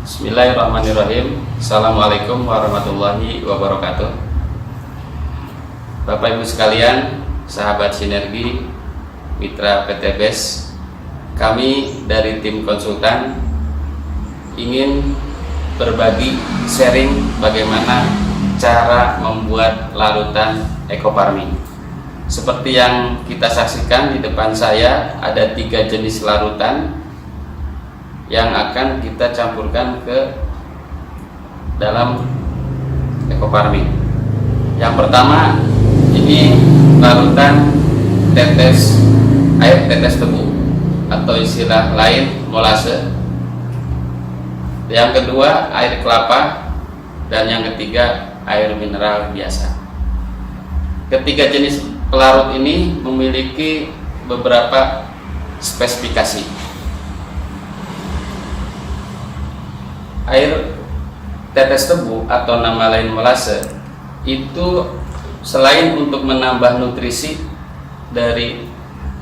Bismillahirrahmanirrahim. Assalamualaikum warahmatullahi wabarakatuh. Bapak Ibu sekalian, sahabat Sinergi, mitra PT BES, kami dari tim konsultan ingin berbagi sharing bagaimana cara membuat larutan ekofarming. Seperti yang kita saksikan di depan saya, ada 3 jenis larutan yang akan kita campurkan ke dalam ekofarming. Yang pertama, ini larutan air tetes tebu atau istilah lain molase. Yang kedua, air kelapa, dan yang ketiga, air mineral biasa. Ketiga jenis pelarut ini memiliki beberapa spesifikasi. Air tetes tebu atau nama lain molase itu selain untuk menambah nutrisi dari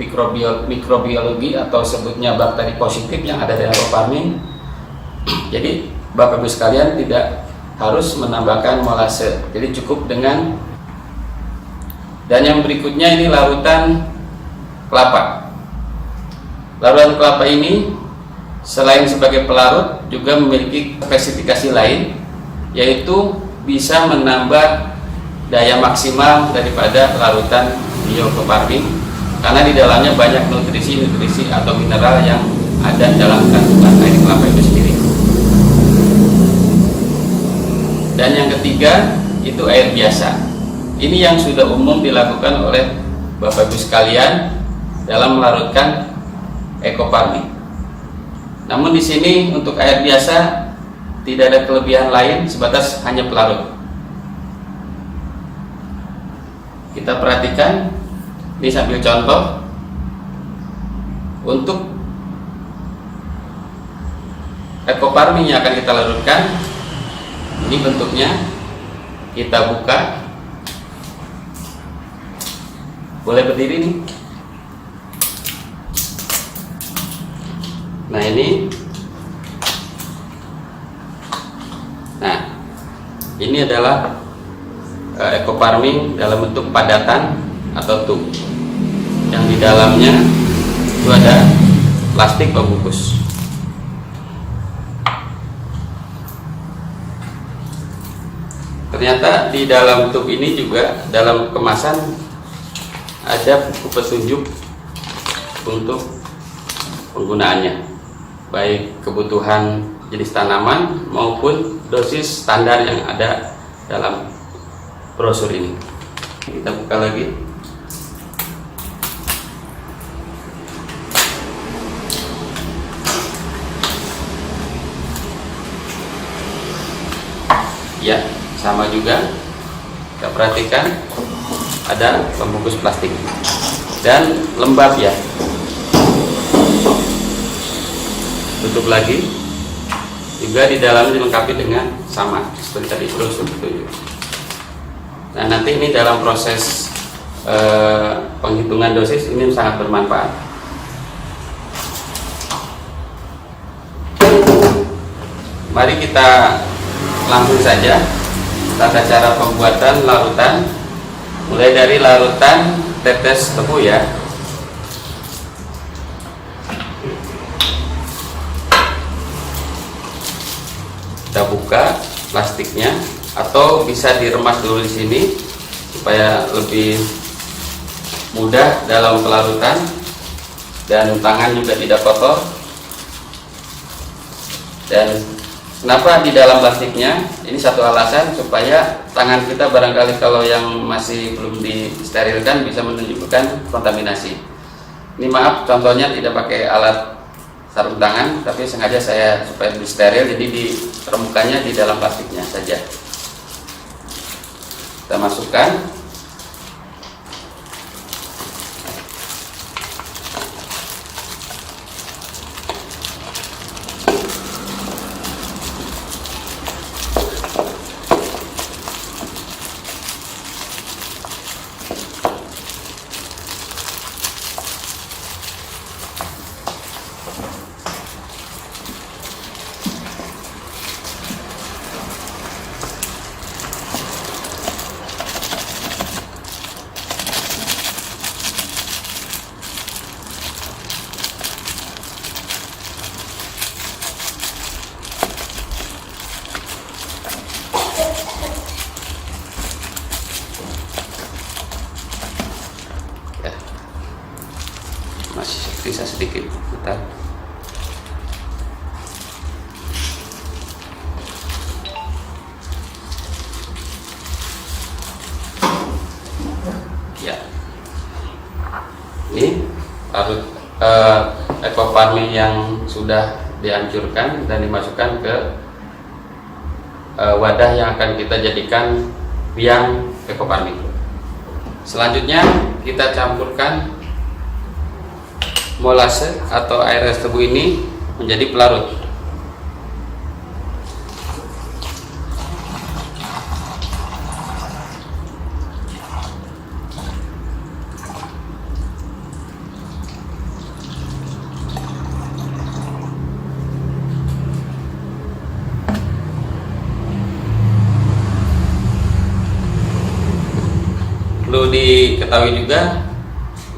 mikrobiologi atau sebutnya bakteri positif yang ada dalam ekofarming, jadi Bapak Ibu sekalian tidak harus menambahkan molase, jadi cukup dengan. Dan yang berikutnya ini larutan kelapa. Larutan kelapa ini selain sebagai pelarut juga memiliki spesifikasi lain, yaitu bisa menambah daya maksimal daripada larutan biofarming karena di dalamnya banyak nutrisi atau mineral yang ada dalam kandungan air kelapa itu sendiri. Dan yang ketiga itu air biasa. Ini yang sudah umum dilakukan oleh Bapak Ibu sekalian dalam melarutkan ekofarming. Namun di sini untuk air biasa tidak ada kelebihan lain sebatas hanya pelarut. Kita perhatikan, ini sambil contoh. Untuk ekofarming yang akan kita larutkan, ini bentuknya, kita buka. Boleh berdiri nih. Nah ini adalah ekofarming dalam bentuk padatan atau tub yang di dalamnya itu ada plastik pembungkus. Ternyata di dalam tub ini juga dalam kemasan ada buku petunjuk untuk penggunaannya, baik kebutuhan jenis tanaman maupun dosis standar yang ada dalam brosur ini. Kita buka lagi. Ya, sama juga. Kita perhatikan ada pembungkus plastik dan lembab ya. Tutup lagi. Juga di dalamnya dilengkapi dengan sama seperti tadi brosur itu. Nah, nanti ini dalam proses penghitungan dosis ini sangat bermanfaat. Mari kita langsung saja tata cara pembuatan larutan, mulai dari larutan tetes tebu ya. Kita buka plastiknya atau bisa diremas dulu di sini supaya lebih mudah dalam pelarutan dan tangan juga tidak kotor. Dan kenapa di dalam plastiknya? Ini satu alasan supaya tangan kita barangkali kalau yang masih belum disterilkan bisa menunjukkan kontaminasi. Ini maaf contohnya tidak pakai alat sarung tangan, tapi sengaja saya supaya lebih steril, jadi di permukaannya di dalam plastiknya saja. Kita masukkan. ekoparmin yang sudah dihancurkan dan dimasukkan ke wadah yang akan kita jadikan biang ekoparmin. Selanjutnya kita campurkan molase atau air es tebu ini menjadi pelarut. Perlu diketahui juga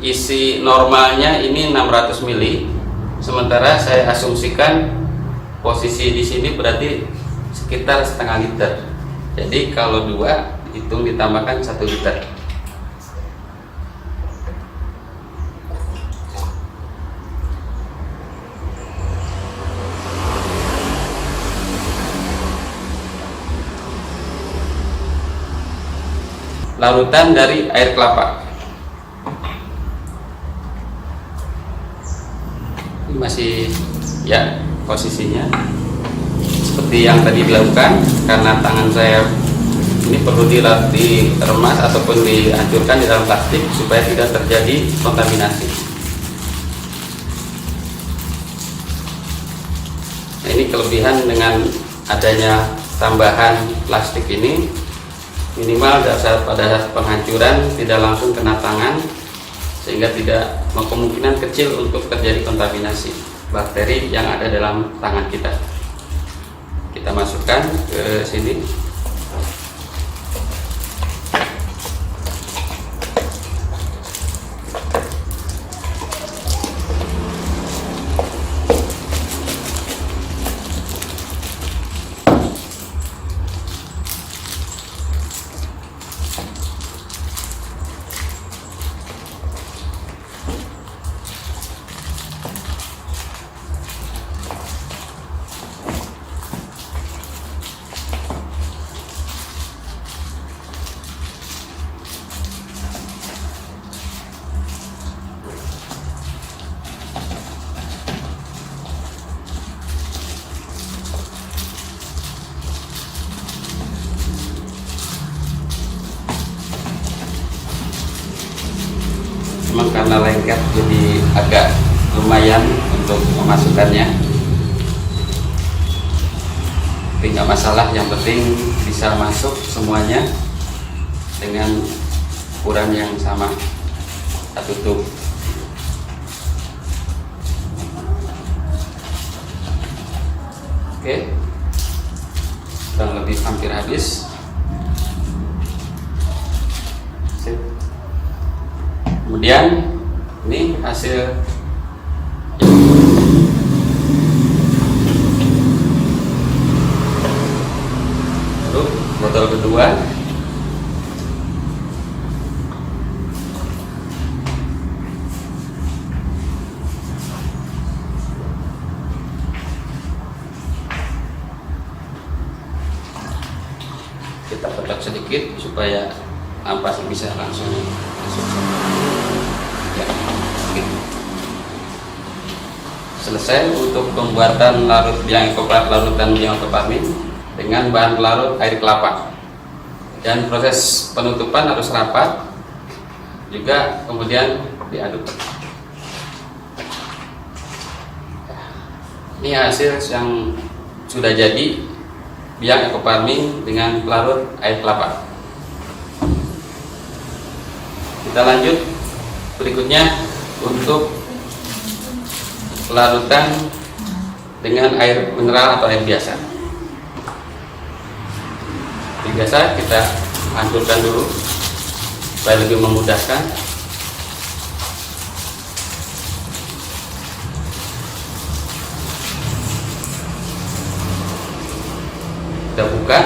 isi normalnya ini 600 ml, sementara saya asumsikan posisi di sini berarti sekitar setengah liter. Jadi kalau 2 hitung ditambahkan 1 liter. Larutan dari air kelapa. Ini masih ya posisinya seperti yang tadi dilakukan, karena tangan saya ini perlu diremas ataupun dihancurkan di dalam plastik supaya tidak terjadi kontaminasi. Nah, ini kelebihan dengan adanya tambahan plastik ini, minimal pada saat penghancuran tidak langsung kena tangan, sehingga tidak kemungkinan kecil untuk terjadi kontaminasi bakteri yang ada dalam tangan kita. Kita masukkan ke sini. Memang karena lengket jadi agak lumayan untuk memasukkannya, tapi nggak masalah, yang penting bisa masuk semuanya dengan ukuran yang sama. Kita tutup. Oke, kurang lebih hampir habis. Kemudian ini hasil lalu botol kedua. Kita petak sedikit supaya ampas bisa langsung masuk. Selesai untuk pembuatan larutan biang ekoparmin dengan bahan pelarut air kelapa, dan proses penutupan harus rapat juga, kemudian diaduk. Ini hasil yang sudah jadi biang ekoparmin dengan pelarut air kelapa. Kita lanjut berikutnya untuk larutan dengan air mineral atau air biasa. Air biasa kita hancurkan dulu supaya lebih memudahkan. Kita buka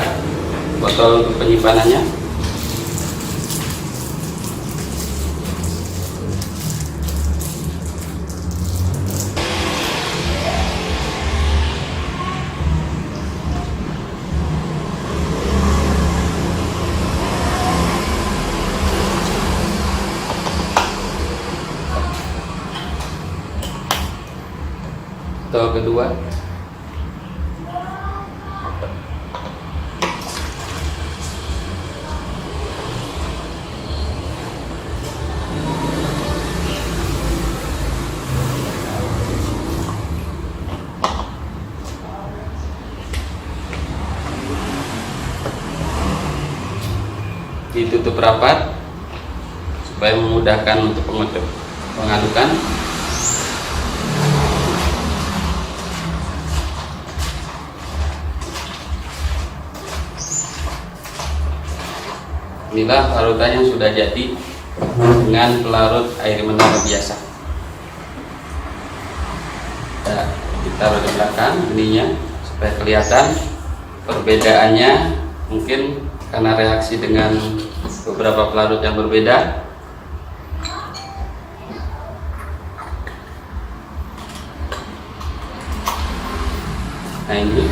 botol untuk penyimpanannya. contoh kedua. Ditutup rapat supaya memudahkan untuk pengadukan. Inilah larutan yang sudah jadi dengan pelarut air mineral biasa. Nah, kita taruh di belakang ininya supaya kelihatan perbedaannya, mungkin karena reaksi dengan beberapa pelarut yang berbeda. Nah, ini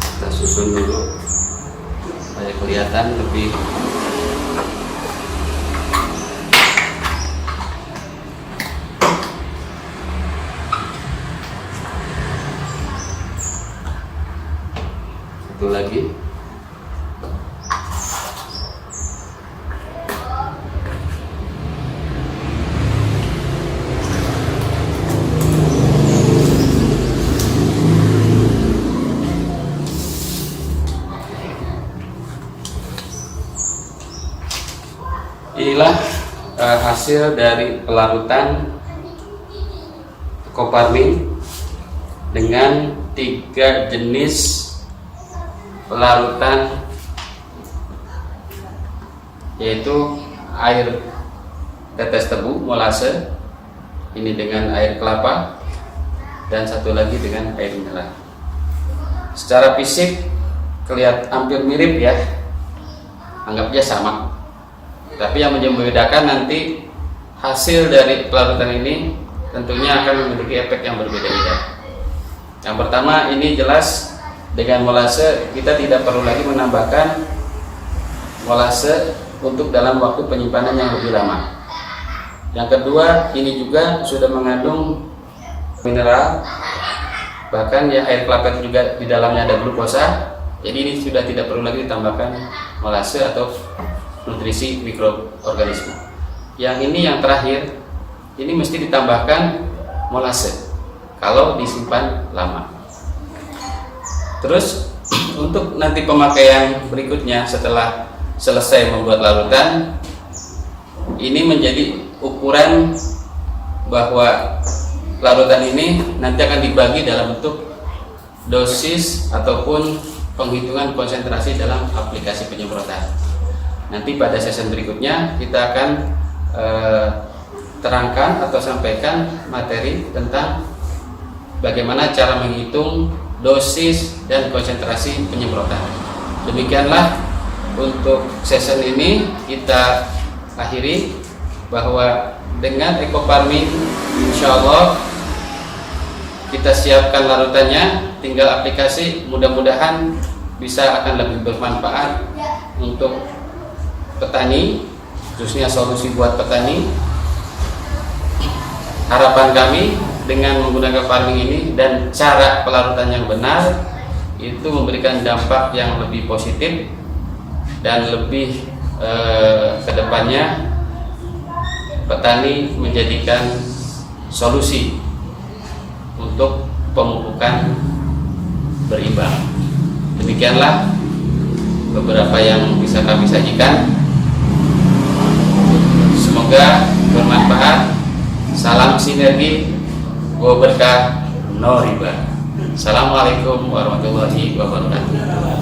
kita susun dulu supaya kelihatan lebih satu lagi. Inilah hasil dari pelarutan Ecoparmin dengan 3 jenis pelarutan, yaitu air tetes tebu molase, ini dengan air kelapa, dan satu lagi dengan air mineral. Secara fisik kelihatan hampir mirip ya, anggapnya sama. Tapi yang membedakan nanti hasil dari pelarutan ini tentunya akan memiliki efek yang berbeda-beda. Yang pertama, ini jelas dengan molase kita tidak perlu lagi menambahkan molase untuk dalam waktu penyimpanan yang lebih lama. Yang kedua, ini juga sudah mengandung mineral, bahkan ya air kelapa itu juga di dalamnya ada glukosa. Jadi ini sudah tidak perlu lagi ditambahkan molase atau nutrisi mikroorganisme. Yang ini yang terakhir, ini mesti ditambahkan molase kalau disimpan lama. Terus untuk nanti pemakaian berikutnya setelah selesai membuat larutan, ini menjadi ukuran bahwa larutan ini nanti akan dibagi dalam bentuk dosis ataupun penghitungan konsentrasi dalam aplikasi penyemprotan. Nanti pada sesi berikutnya kita akan terangkan atau sampaikan materi tentang bagaimana cara menghitung dosis dan konsentrasi penyemprotan. Demikianlah untuk sesi ini kita akhiri, bahwa dengan Ecoparmin insya Allah kita siapkan larutannya, tinggal aplikasi, mudah-mudahan bisa akan lebih bermanfaat untuk petani, khususnya solusi buat petani. Harapan kami dengan menggunakan farming ini dan cara pelarutan yang benar itu memberikan dampak yang lebih positif dan lebih kedepannya petani menjadikan solusi untuk pemupukan berimbang. Demikianlah beberapa yang bisa kami sajikan. Semoga bermanfaat. Salam sinergi, go berkah, no riba. Assalamualaikum warahmatullahi wabarakatuh.